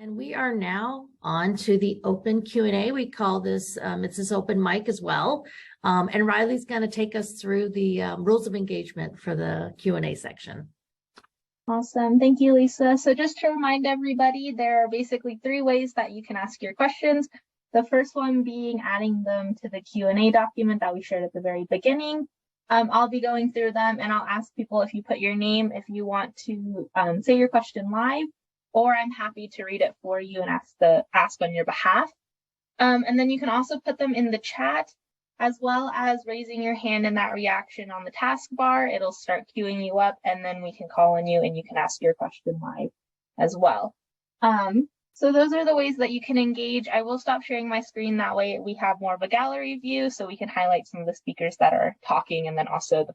And we are now on to the open Q&A. We call this, it's this open mic as well. And Riley's going to take us through the rules of engagement for the Q&A section. Awesome. Thank you, Lisa. So just to remind everybody, there are basically 3 ways that you can ask your questions. The first one being adding them to the Q&A document that we shared at the very beginning. I'll be going through them and I'll ask people if you put your name, if you want to say your question live, or I'm happy to read it for you and ask on your behalf. And then you can also put them in the chat, as well as raising your hand in that reaction on the taskbar. It'll start queuing you up, and then we can call on you and you can ask your question live as well. So those are the ways that you can engage. I will stop sharing my screen. That way we have more of a gallery view so we can highlight some of the speakers that are talking and then also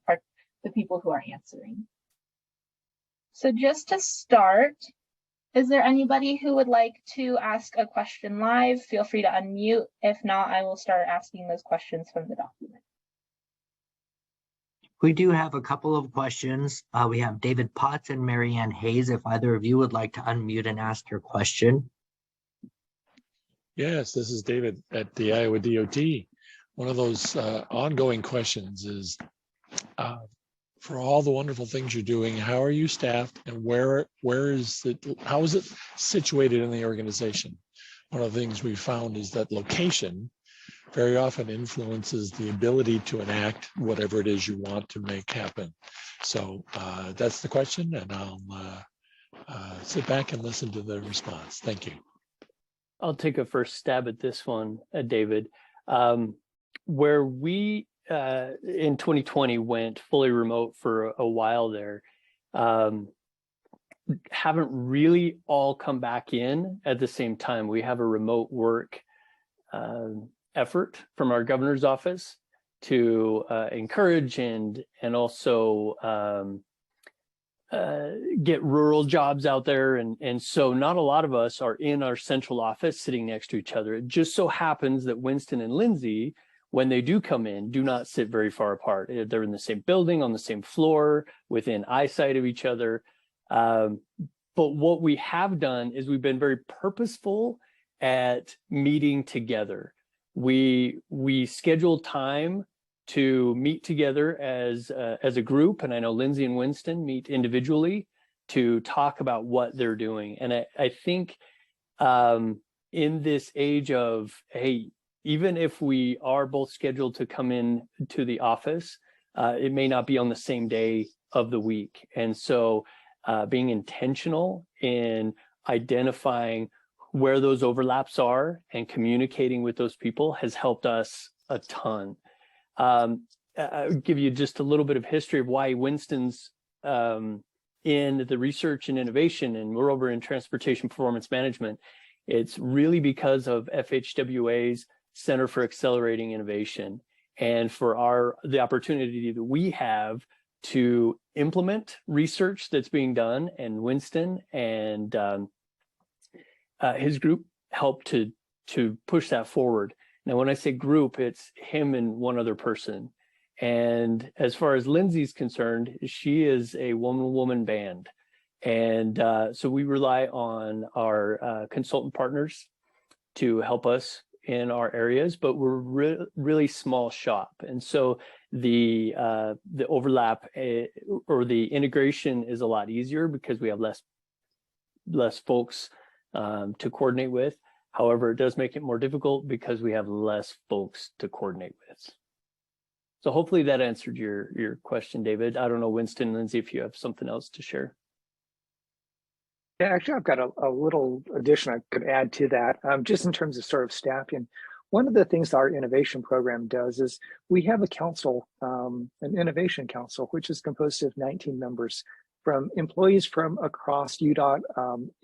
the people who are answering. So just to start, is there anybody who would like to ask a question live? Feel free to unmute. If not, I will start asking those questions from the document. We do have a couple of questions. We have David Potts and Marianne Hayes. If either of you would like to unmute and ask your question. Yes, this is David at the Iowa DOT. One of those ongoing questions is, for all the wonderful things you're doing, how are you staffed and how is it situated in the organization? One of the things we found is that location very often influences the ability to enact whatever it is you want to make happen. So that's the question, and I'll sit back and listen to the response. Thank you. I'll take a first stab at this one, David. Where we in 2020 went fully remote for a while there, haven't really all come back in at the same time. We have a remote work effort from our governor's office to encourage and also get rural jobs out there. And so not a lot of us are in our central office sitting next to each other. It just so happens that Winston and Lindsay, when they do come in, do not sit very far apart. They're in the same building, on the same floor, within eyesight of each other. But what we have done is we've been very purposeful at meeting together. We schedule time to meet together as a group, and I know Lindsay and Winston meet individually to talk about what they're doing. And I think in this age of, hey, even if we are both scheduled to come in to the office, it may not be on the same day of the week. And so being intentional in identifying where those overlaps are and communicating with those people has helped us a ton. I'll give you just a little bit of history of why Winston's in the research and innovation, and we're over in transportation performance management. It's really because of FHWA's Center for Accelerating Innovation, and for the opportunity that we have to implement research that's being done, and Winston and his group helped to push that forward. Now, when I say group, it's him and one other person. And as far as Lindsay's concerned, she is a woman-woman band. And so we rely on our consultant partners to help us in our areas, but we're really small shop. And so the overlap or the integration is a lot easier because we have less folks to coordinate with. However, it does make it more difficult because we have less folks to coordinate with. So hopefully that answered your question, David. I don't know, Winston, Lindsay, if you have something else to share. Yeah, actually, I've got a little addition I could add to that, just in terms of sort of staffing. One of the things our innovation program does is we have a council, an innovation council, which is composed of 19 members from employees from across UDOT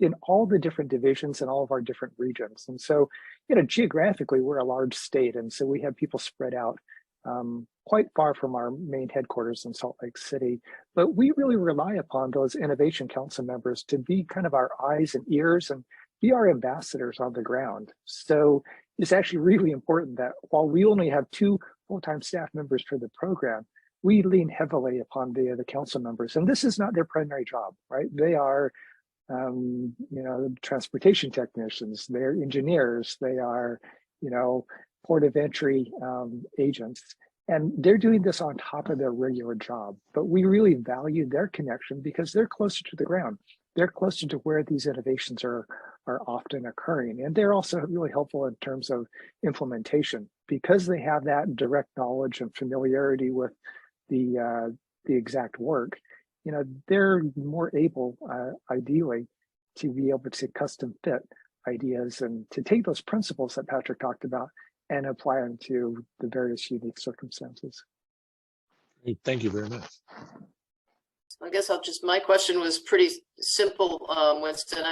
in all the different divisions in all of our different regions. And so, geographically, we're a large state. And so we have people spread out quite far from our main headquarters in Salt Lake City. But we really rely upon those innovation council members to be kind of our eyes and ears and be our ambassadors on the ground. So it's actually really important that while we only have 2 full-time staff members for the program, we lean heavily upon the council members. And this is not their primary job, right? They are transportation technicians, they're engineers, they are, port of entry agents. And they're doing this on top of their regular job. But we really value their connection because they're closer to the ground. They're closer to where these innovations are often occurring. And they're also really helpful in terms of implementation because they have that direct knowledge and familiarity with the exact work. They're more able, ideally, to be able to custom fit ideas and to take those principles that Patrick talked about and apply them to the various unique circumstances. Great. Thank you very much. I guess my question was pretty simple, Winston.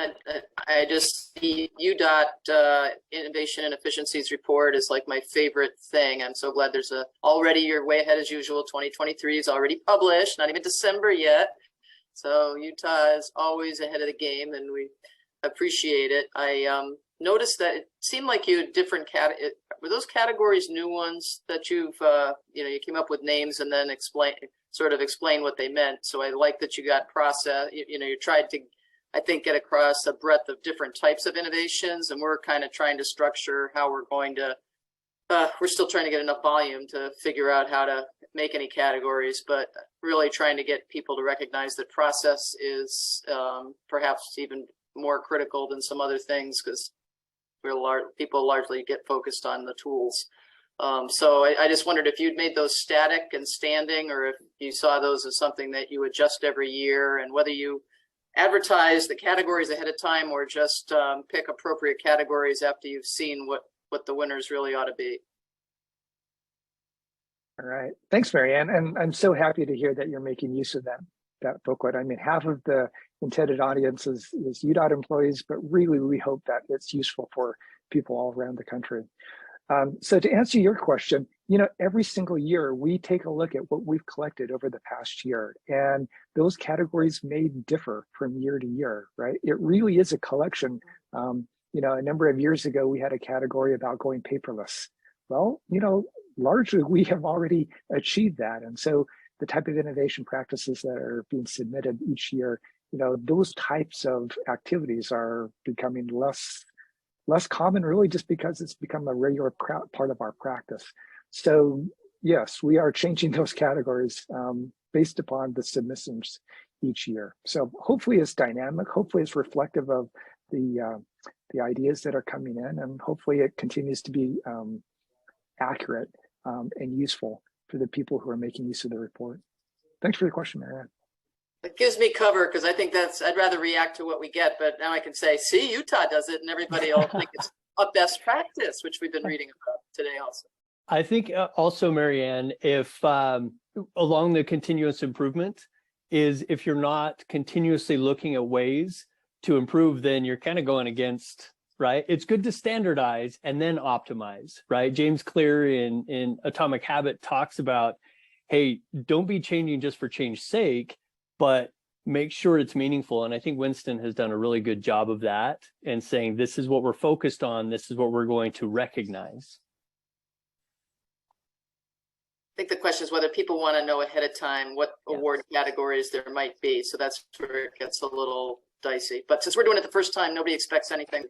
I just, the UDOT Innovation and Efficiencies report is like my favorite thing. I'm so glad there's already, you're way ahead as usual. 2023 is already published, not even December yet. So Utah is always ahead of the game and we appreciate it. I noticed that it seemed like you had different were those categories new ones that you've, you came up with names and then explain what they meant. So I like that you got process, you tried to, I think, get across a breadth of different types of innovations. And we're kind of trying to structure how we're going to, we're still trying to get enough volume to figure out how to make any categories, but really trying to get people to recognize that process is perhaps even more critical than some other things because people largely get focused on the tools. So I just wondered if you'd made those static and standing, or if you saw those as something that you adjust every year, and whether you advertise the categories ahead of time or just pick appropriate categories after you've seen what the winners really ought to be. All right. Thanks, Marianne. And I'm so happy to hear that you're making use of that booklet. I mean, half of the intended audience is UDOT employees, but really we hope that it's useful for people all around the country. So to answer your question, every single year we take a look at what we've collected over the past year, and those categories may differ from year to year, right? It really is a collection. A number of years ago, we had a category about going paperless. Well, largely we have already achieved that. And so the type of innovation practices that are being submitted each year, those types of activities are becoming less common, really, just because it's become a regular part of our practice. So yes, we are changing those categories based upon the submissions each year. So hopefully it's dynamic, hopefully it's reflective of the ideas that are coming in, and hopefully it continues to be accurate and useful for the people who are making use of the report. Thanks for the question, Marianne. It gives me cover because I think I'd rather react to what we get, but now I can say, see, Utah does it, and everybody will think it's a best practice, which we've been reading about today also. I think also, Marianne, if along the continuous improvement is if you're not continuously looking at ways to improve, then you're kind of going against, right? It's good to standardize and then optimize, right? James Clear in Atomic Habit talks about, hey, don't be changing just for change's sake, but make sure it's meaningful. And I think Winston has done a really good job of that and saying, this is what we're focused on. This is what we're going to recognize. I think the question is whether people want to know ahead of time what award categories there might be. So that's where it gets a little dicey. But since we're doing it the first time, nobody expects anything.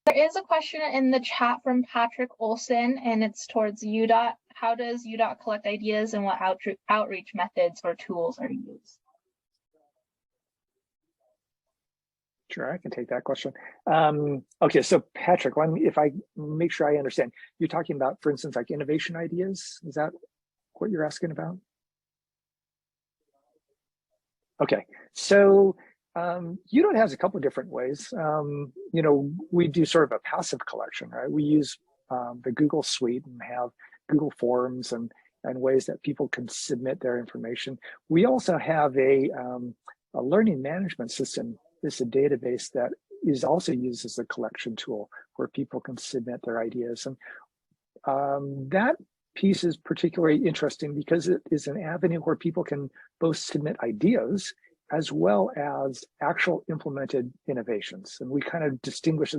There is a question in the chat from Patrick Olson, and it's towards UDOT. How does UDOT collect ideas, and what outreach methods or tools are used? Sure, I can take that question. Okay, so Patrick, if I make sure I understand, you're talking about, for instance, like innovation ideas. Is that what you're asking about? Okay, so UDOT has a couple of different ways. We do sort of a passive collection, right? We use the Google Suite and have Google Forms and ways that people can submit their information. We also have a learning management system. It's a database that is also used as a collection tool where people can submit their ideas. And that piece is particularly interesting because it is an avenue where people can both submit ideas as well as actual implemented innovations. And we kind of distinguish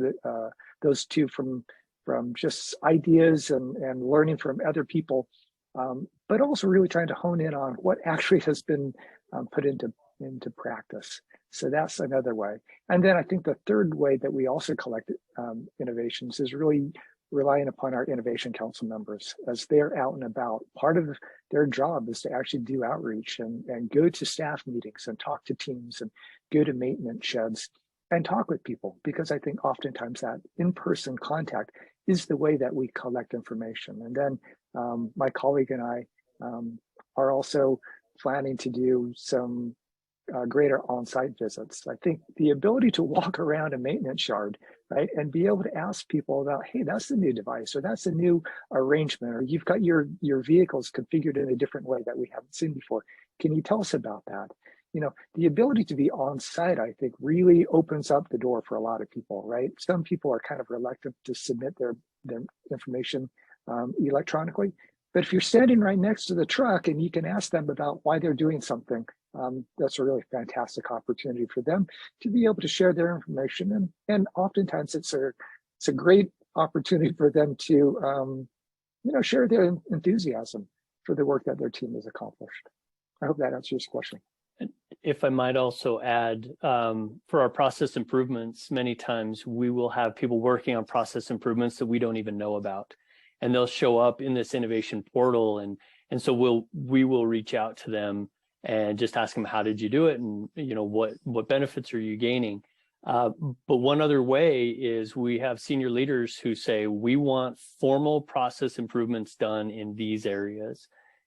those two from just ideas and learning from other people, but also really trying to hone in on what actually has been put into practice. So that's another way. And then I think the third way that we also collect innovations is really relying upon our innovation council members as they're out and about. Part of their job is to actually do outreach and go to staff meetings and talk to teams and go to maintenance sheds and talk with people, because I think oftentimes that in-person contact is the way that we collect information. And then my colleague and I are also planning to do some greater on-site visits. I think the ability to walk around a maintenance yard, right, and be able to ask people about, hey, that's the new device, or that's a new arrangement, or you've got your vehicles configured in a different way that we haven't seen before. Can you tell us about that? You know, the ability to be on site, I think, really opens up the door for a lot of people, right? Some people are kind of reluctant to submit their information electronically. But if you're standing right next to the truck and you can ask them about why they're doing something, that's a really fantastic opportunity for them to be able to share their information. And oftentimes it's a great opportunity for them to, you know, share their enthusiasm for the work that their team has accomplished. I hope that answers your question. If I might also add, for our process improvements, many times we will have people working on process improvements that we don't even know about. And they'll show up in this innovation portal. And so we will reach out to them and just ask them, how did you do it? And, you know, what benefits are you gaining? But one other way is we have senior leaders who say, we want formal process improvements done in these areas.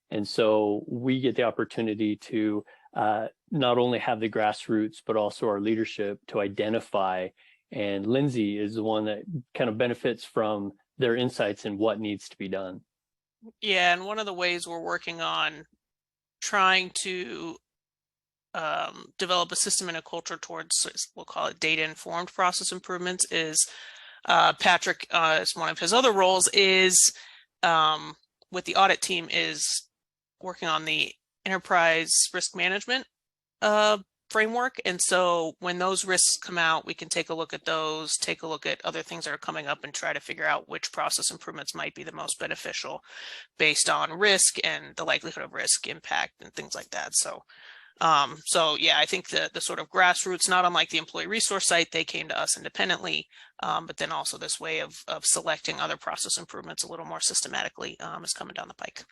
And so we get the opportunity to not only have the grassroots, but also our leadership to identify. And Lindsay is the one that kind of benefits from their insights in what needs to be done. Yeah, and one of the ways we're working on trying to develop a system and a culture towards, we'll call it data-informed process improvements, is Patrick, as one of his other roles, is with the audit team, is working on the enterprise risk management framework. And so when those risks come out, we can take a look at those, take a look at other things that are coming up and try to figure out which process improvements might be the most beneficial based on risk and the likelihood of risk impact and things like that. So yeah, I think the sort of grassroots, not unlike the employee resource site, they came to us independently, but then also this way of selecting other process improvements a little more systematically is coming down the pike.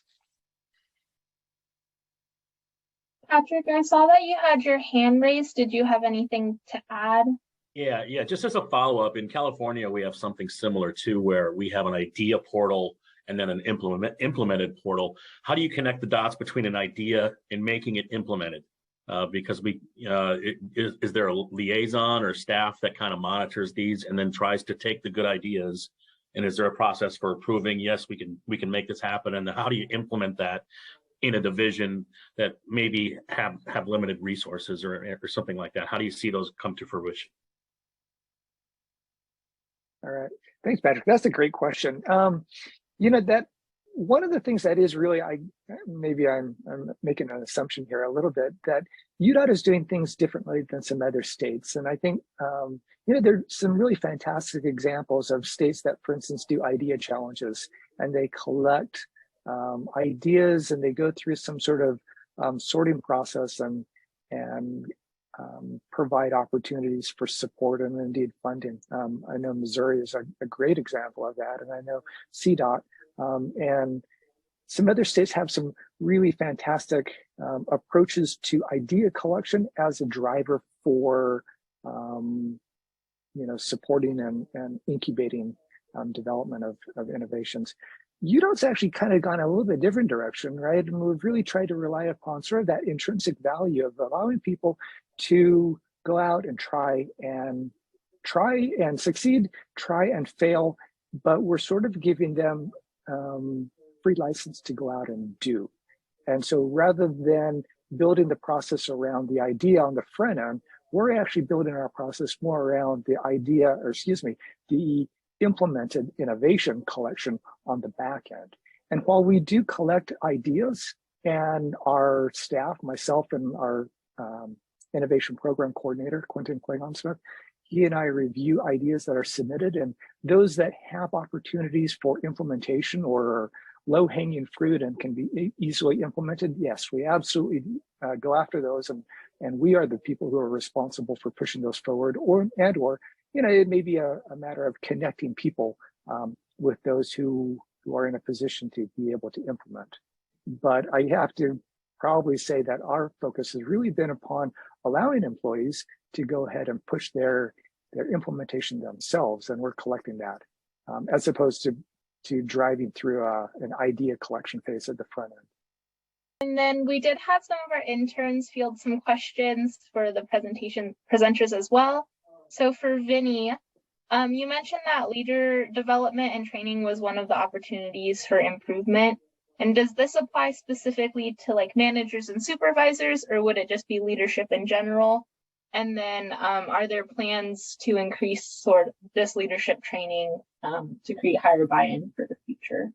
Patrick, I saw that you had your hand raised. Did you have anything to add? Yeah. Just as a follow-up, in California, we have something similar too, where we have an idea portal and then an implemented portal. How do you connect the dots between an idea and making it implemented? Because is there a liaison or staff that kind of monitors these and then tries to take the good ideas? And is there a process for approving, yes, we can make this happen? And how do you implement that in a division that maybe have limited resources or something like that? How do you see those come to fruition? All right, thanks, Patrick. That's a great question. You know, that one of the things that is really, maybe I'm making an assumption here a little bit, that UDOT is doing things differently than some other states. And I think, you know, there's some really fantastic examples of states that, for instance, do idea challenges, and they collect ideas and they go through some sort of sorting process and provide opportunities for support and indeed funding. I know Missouri is a great example of that, and I know CDOT and some other states have some really fantastic approaches to idea collection as a driver for you know, supporting and incubating development of innovations. UDOT's actually kind of gone a little bit different direction, right? And we've really tried to rely upon sort of that intrinsic value of allowing people to go out and try and succeed, try and fail, but we're sort of giving them free license to go out and do. And so rather than building the process around the idea on the front end, we're actually building our process more around the idea, or excuse me, the implemented innovation collection on the back end. And while we do collect ideas, and our staff, myself and our innovation program coordinator, Quentin Klingon-Smith, he and I review ideas that are submitted, and those that have opportunities for implementation or low-hanging fruit and can be easily implemented, yes, we absolutely go after those And we are the people who are responsible for pushing those forward, or it may be a matter of connecting people with those who are in a position to be able to implement. But I have to probably say that our focus has really been upon allowing employees to go ahead and push their implementation themselves, and we're collecting that, as opposed to driving through an idea collection phase at the front end. And then we did have some of our interns field some questions for the presenters as well. So for Vinny, you mentioned that leader development and training was one of the opportunities for improvement. And does this apply specifically to like managers and supervisors, or would it just be leadership in general? And then are there plans to increase sort of this leadership training to create higher buy-in for the future?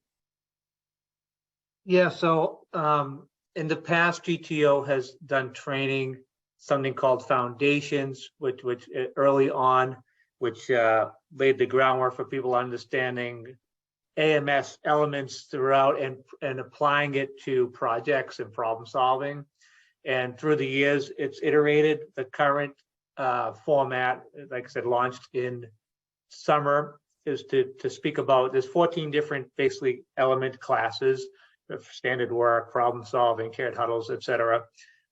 Yeah, so in the past, GTO has done training, something called Foundations, which early on, which laid the groundwork for people understanding AMS elements throughout and applying it to projects and problem solving. And through the years, it's iterated. The current format, like I said, launched in summer, is to speak about, there's 14 different basically element classes, standard work, problem solving, shared huddles, etc.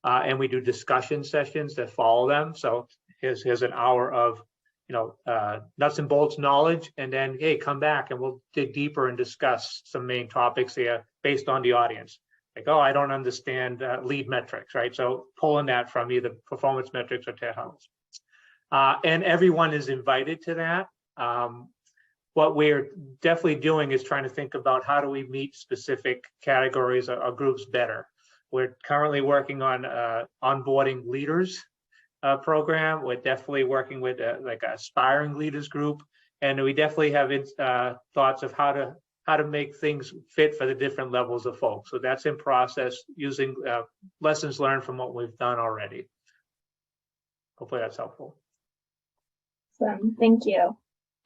And we do discussion sessions that follow them. So here's an hour of nuts and bolts knowledge, and then, hey, come back and we'll dig deeper and discuss some main topics here based on the audience. Like, oh, I don't understand lead metrics, right? So pulling that from either performance metrics or shared huddles. And everyone is invited to that. What we're definitely doing is trying to think about how do we meet specific categories or groups better. We're currently working on onboarding leaders program. We're definitely working with like an aspiring leaders group, and we definitely have thoughts of how to make things fit for the different levels of folks. So that's in process, using lessons learned from what we've done already. Hopefully that's helpful. Awesome. Thank you.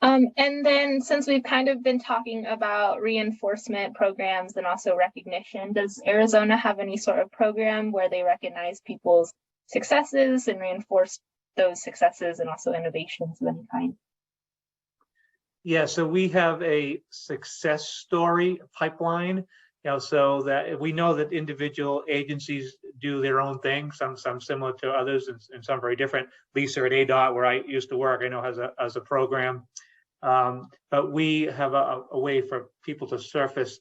And then since we've kind of been talking about reinforcement programs and also recognition, does Arizona have any sort of program where they recognize people's successes and reinforce those successes and also innovations of any kind? Yeah, so we have a success story pipeline, so that we know that individual agencies do their own thing, some similar to others and some very different. Lisa at ADOT, where I used to work, I know has a program. But we have a way for people to surface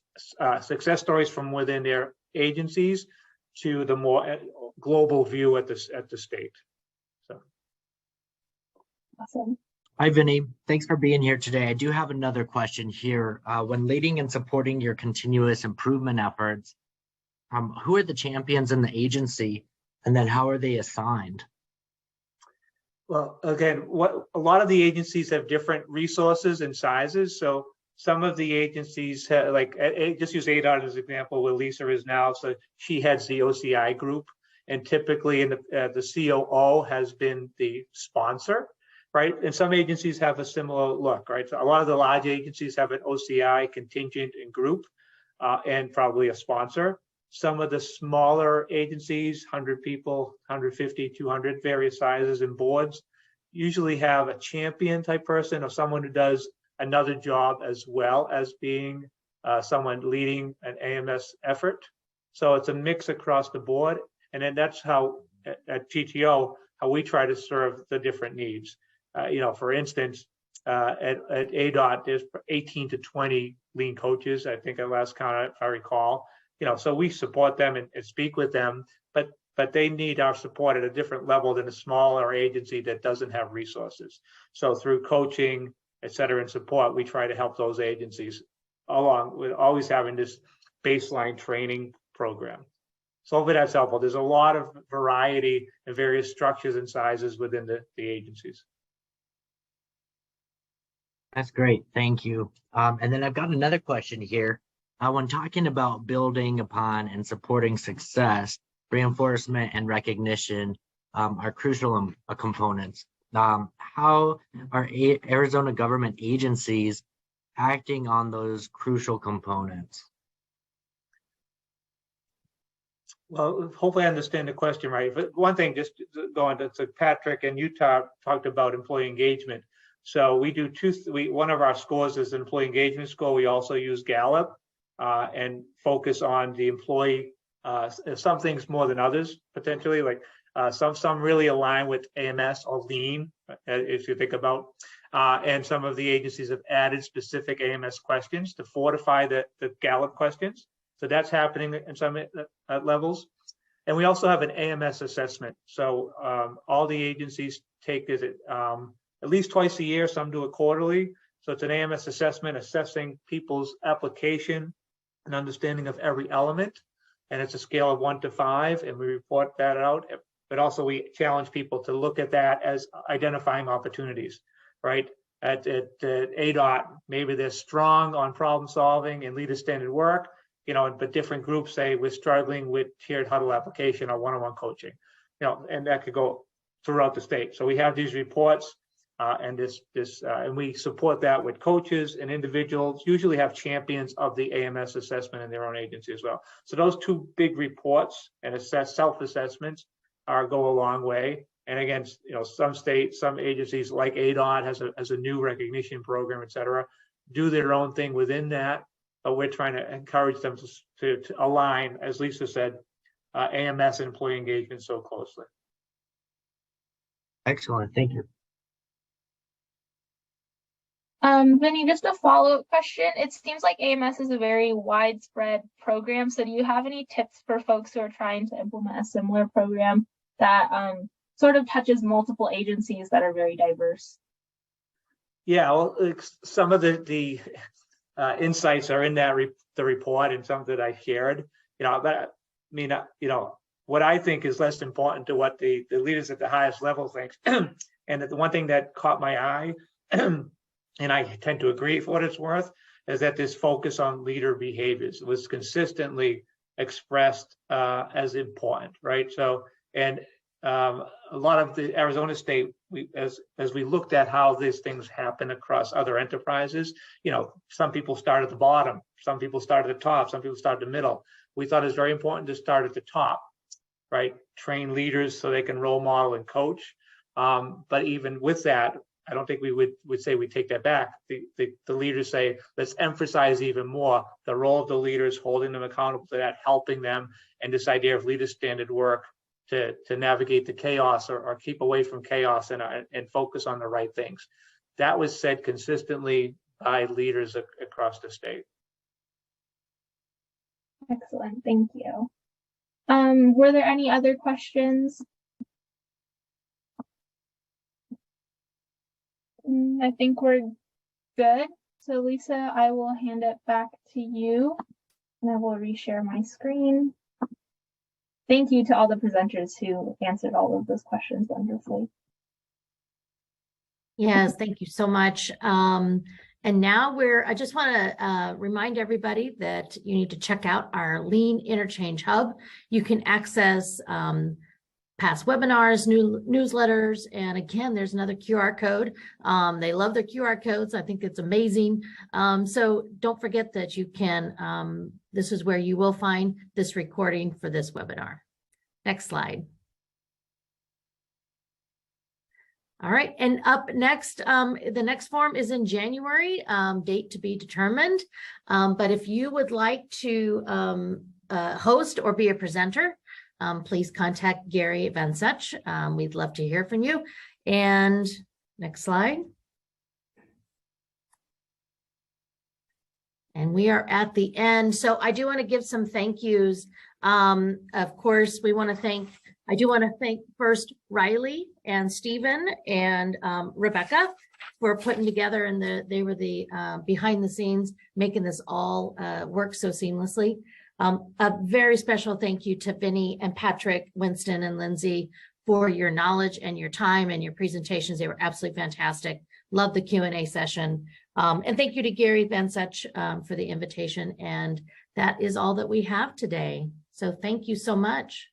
success stories from within their agencies to the more global view at the state. So. Awesome. Hi, Vinny. Thanks for being here today. I do have another question here. When leading and supporting your continuous improvement efforts, who are the champions in the agency, and then how are they assigned? Well, again, a lot of the agencies have different resources and sizes. So some of the agencies have, like, just use ADOT as an example, where Lisa is now. So she heads the OCI group, and typically the COO has been the sponsor, right? And some agencies have a similar look, right? So a lot of the large agencies have an OCI contingent and group, and probably a sponsor. Some of the smaller agencies, 100 people, 150, 200, various sizes and boards, usually have a champion type person or someone who does another job as well as being someone leading an AMS effort. So it's a mix across the board. And then that's how at GTO, how we try to serve the different needs. For instance, at ADOT, there's 18 to 20 lean coaches, I think at last count, if I recall. So we support them and speak with them, but they need our support at a different level than a smaller agency that doesn't have resources. So through coaching, et cetera, and support, we try to help those agencies along with always having this baseline training program. So hopefully that's helpful. There's a lot of variety and various structures and sizes within the agencies. That's great. Thank you. And then I've got another question here. When talking about building upon and supporting success, reinforcement and recognition are crucial components. How are Arizona government agencies acting on those crucial components? Well, hopefully I understand the question right. But one thing, just going to Patrick and you talked about employee engagement. So we do one of our scores is an employee engagement score. We also use Gallup and focus on the employee, some things more than others, potentially, like some really align with AMS or lean, if you think about, and some of the agencies have added specific AMS questions to fortify the Gallup questions. So that's happening in some levels. And we also have an AMS assessment. So all the agencies take it at least twice a year, some do it quarterly. So it's an AMS assessment assessing people's application and understanding of every element. And it's a scale of 1 to 5, and we report that out. But also we challenge people to look at that as identifying opportunities, right? At ADOT, maybe they're strong on problem solving and leader standard work, you know, but different groups say we're struggling with tiered huddle application or one-on-one coaching, you know, and that could go throughout the state. So we have these reports and and we support that with coaches and individuals, usually have champions of the AMS assessment in their own agency as well. So those two big reports and self-assessments go a long way. And again, you know, some states, some agencies like ADOT has a new recognition program, et cetera, do their own thing within that. But we're trying to encourage them to align, as Lisa said, AMS and employee engagement so closely. Excellent, thank you. Vinny, just a follow-up question. It seems like AMS is a very widespread program. So do you have any tips for folks who are trying to implement a similar program that sort of touches multiple agencies that are very diverse? Yeah, well, some of the insights are in that the report and some that I shared. You know, but I mean, you know, what I think is less important to what the leaders at the highest level think. And the one thing that caught my eye, and I tend to agree for what it's worth, is that this focus on leader behaviors was consistently expressed as important, right? So, and a lot of the Arizona State, as we looked at how these things happen across other enterprises, you know, some people start at the bottom, some people start at the top, some people start at the middle. We thought it was very important to start at the top, right? Train leaders so they can role model and coach. But even with that, I don't think we would say we take that back. The leaders say, let's emphasize even more the role of the leaders, holding them accountable to that, helping them, and this idea of leader standard work to navigate the chaos or keep away from chaos and focus on the right things. That was said consistently by leaders across the state. Excellent, thank you. Were there any other questions? I think we're good. So Lisa, I will hand it back to you and I will reshare my screen. Thank you to all the presenters who answered all of those questions wonderfully. Yes, thank you so much. And now I just want to remind everybody that you need to check out our Lean Interchange Hub. You can access past webinars, newsletters, and again, there's another QR code. They love their QR codes. I think it's amazing. So don't forget that you can, this is where you will find this recording for this webinar. Next slide. All right, and up next, the next forum is in January, date to be determined. But if you would like to host or be a presenter, please contact Gary Van Such. We'd love to hear from you. And next slide. And we are at the end. So I do want to give some thank yous. Of course, I do want to thank first Rylie and Stephen and Rebekah for putting together, and they were the behind the scenes, making this all work so seamlessly. A very special thank you to Vinny and Patrick, Winston and Lindsay for your knowledge and your time and your presentations. They were absolutely fantastic. Love the Q&A session. And thank you to Gary Van Such for the invitation. And that is all that we have today. So thank you so much.